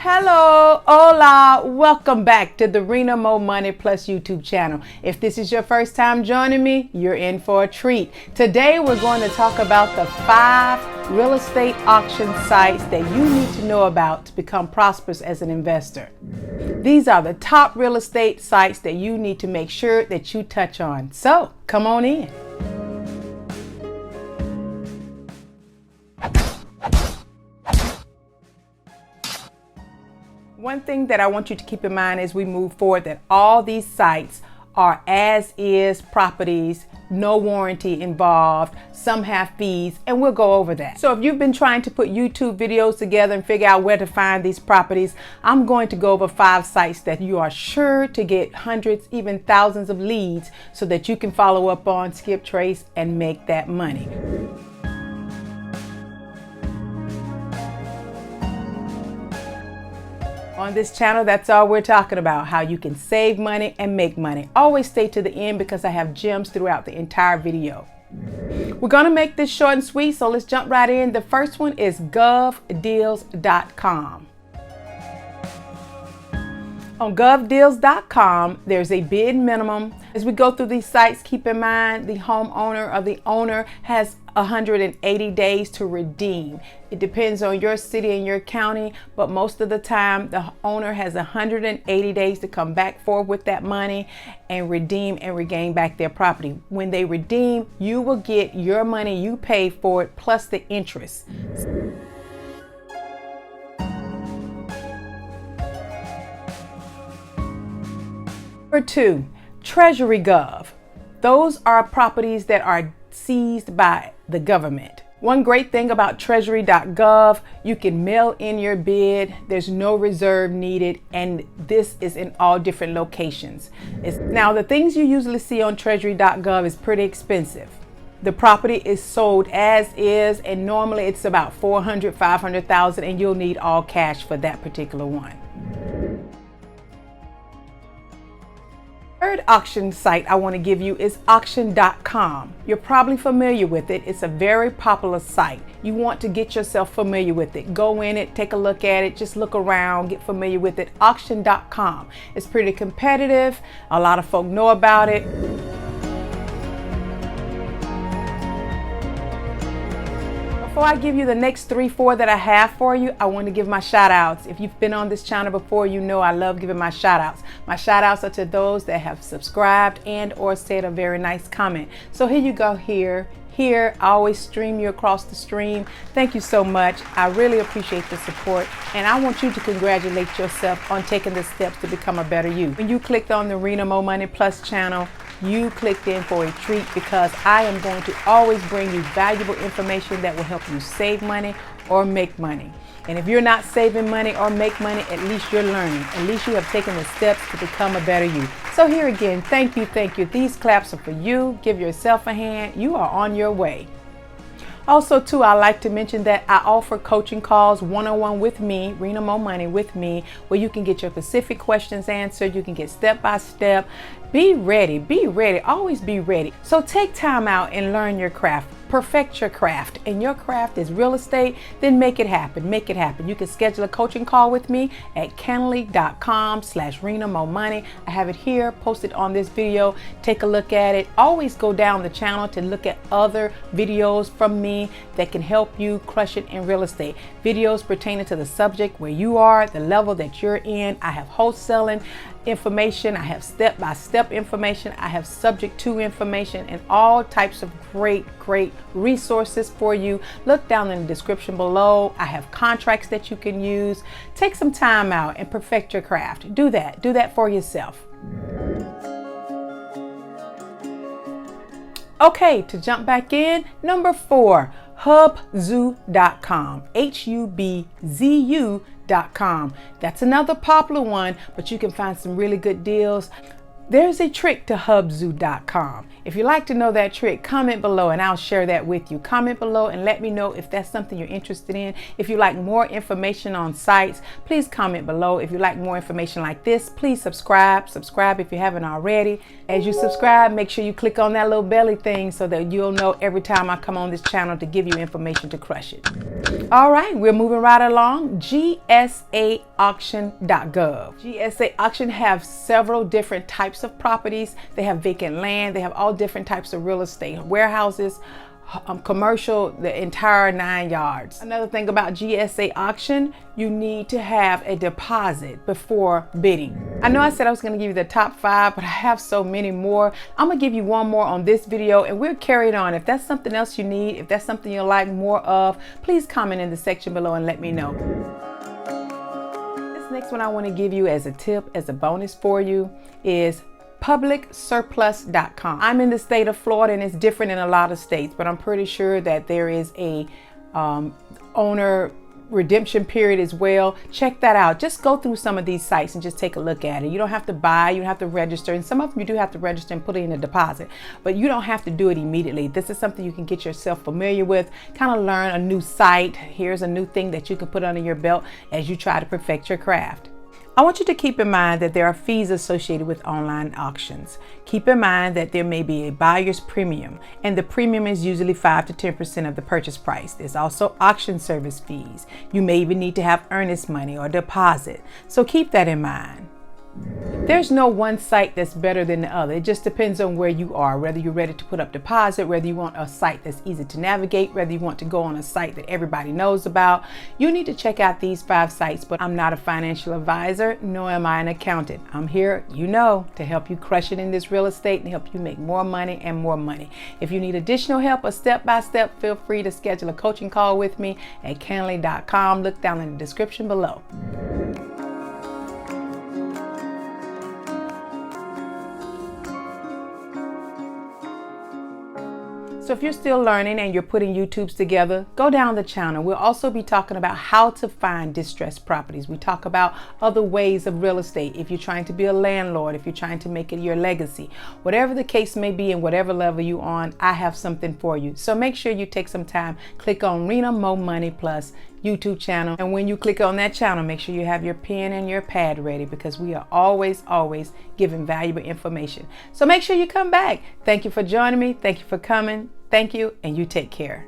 Hello, hola, welcome back to the Rena MoMoney Plus YouTube channel. If this is your first time joining me, you're in for a treat. Today we're going to talk about the 5 real estate auction sites that you need to know about to become prosperous as an investor. These are the top real estate sites that you need to make sure that you touch on. So come on in. One thing that I want you to keep in mind as we move forward, that all these sites are as-is properties, no warranty involved, some have fees, and we'll go over that. So if you've been trying to put YouTube videos together and figure out where to find these properties, I'm going to go over 5 sites that you are sure to get hundreds, even thousands of leads so that you can follow up on, skip trace, and make that money. On this channel, that's all we're talking about, how you can save money and make money. Always stay to the end because I have gems throughout the entire video. We're going to make this short and sweet, so let's jump right in. The first one is GovDealscom. On GovDealscom, there's a bid minimum. As we go through these sites, keep in mind the homeowner or the owner has 180 days to redeem. It depends on your city and your county, but most of the time the owner has 180 days to come back forward with that money and redeem and regain back their property. When they redeem, you will get your money you paid for it plus the interest. Number 2, Treasurygov. Those are properties that are seized by the government. One great thing about Treasury.gov, you can mail in your bid. There's no reserve needed, and this is in all different locations. Now, the things you usually see on Treasury.gov is pretty expensive. The property is sold as is, and normally it's about $400,000, $500,000, and you'll need all cash for that particular one. Third auction site I want to give you is auction.com. You're probably familiar with it. It's a very popular site. You want to get yourself familiar with it. Go in it, take a look at it, just look around, get familiar with it. Auction.com. It's pretty competitive. A lot of folk know about it. Before I give you the next 3-4 that I have for you, I want to give my shout outs. If you've been on this channel before, you know I love giving my shout outs. My shout outs are to those that have subscribed and or said a very nice comment. So here you go here. I always stream you across the stream. Thank you so much. I really appreciate the support, and I want you to congratulate yourself on taking the steps to become a better you. When you clicked on the Rena MoMoney Plus channel, you clicked in for a treat, because I am going to always bring you valuable information that will help you save money or make money. And if you're not saving money or make money, at least you're learning. At least you have taken the steps to become a better you. So here again, thank you, thank you. These claps are for you. Give yourself a hand. You are on your way. Also, too, I like to mention that I offer coaching calls one-on-one with me, Rena MoMoney with me, where you can get your specific questions answered. You can get step-by-step. Be ready, always be ready. So take time out and learn your craft. Perfect your craft, and your craft is real estate. Then make it happen. You can schedule a coaching call with me at Canley.com/Rena MoMoney. I have it here posted on this video. Take a look at it. Always go down the channel to look at other videos from me that can help you crush it in real estate. Videos pertaining to the subject where you are, the level that you're in. I have wholesaling information, I have step-by-step information, I have subject to information, and all types of great resources for you. Look down in the description below. I have contracts that you can use. Take some time out and perfect your craft. Do that for yourself. Okay, to jump back in, number 4, hubzu.com, HUBZU.com. That's another popular one, but you can find some really good deals. There's a trick to hubzoo.com. If you'd like to know that trick, comment below and I'll share that with you. Comment below and let me know if that's something you're interested in. If you'd like more information on sites, please comment below. If you'd like more information like this, please subscribe. Subscribe if you haven't already. As you subscribe, make sure you click on that little belly thing so that you'll know every time I come on this channel to give you information to crush it. All right, we're moving right along. GSAauction.gov. GSA Auction have several different types of properties. They have vacant land. They have all different types of real estate, warehouses, commercial, the entire 9 yards. Another thing about GSA Auction, you need to have a deposit before bidding. I know I said I was going to give you the top 5, but I have so many more. I'm going to give you one more on this video and we'll carry it on. If that's something else you need, if that's something you like more of, please comment in the section below and let me know. This next one I want to give you as a tip, as a bonus for you, is publicsurplus.com. I'm in the state of Florida and it's different in a lot of states, but I'm pretty sure that there is a owner redemption period as well. Check that out. Just go through some of these sites and just take a look at it. You don't have to buy, you don't have to register, and some of them you do have to register and put in a deposit, but you don't have to do it immediately. This is something you can get yourself familiar with, kind of learn a new site. Here's a new thing that you can put under your belt as you try to perfect your craft. I want you to keep in mind that there are fees associated with online auctions. Keep in mind that there may be a buyer's premium, and the premium is usually 5 to 10% of the purchase price. There's also auction service fees. You may even need to have earnest money or deposit, so keep that in mind. There's no one site that's better than the other. It just depends on where you are, whether you're ready to put up deposit, whether you want a site that's easy to navigate, whether you want to go on a site that everybody knows about. You need to check out these 5 sites, but I'm not a financial advisor, nor am I an accountant. I'm here, you know, to help you crush it in this real estate and help you make more money and more money. If you need additional help or step-by-step, feel free to schedule a coaching call with me at Canley.com. Look down in the description below. So if you're still learning and you're putting YouTubes together, go down the channel. We'll also be talking about how to find distressed properties. We talk about other ways of real estate. If you're trying to be a landlord, if you're trying to make it your legacy, whatever the case may be and whatever level you're on, I have something for you. So make sure you take some time, click on Rena MoMoney Plus YouTube channel. And when you click on that channel, make sure you have your pen and your pad ready, because we are always giving valuable information. So make sure you come back. Thank you for joining me. Thank you for coming. Thank you, and you take care.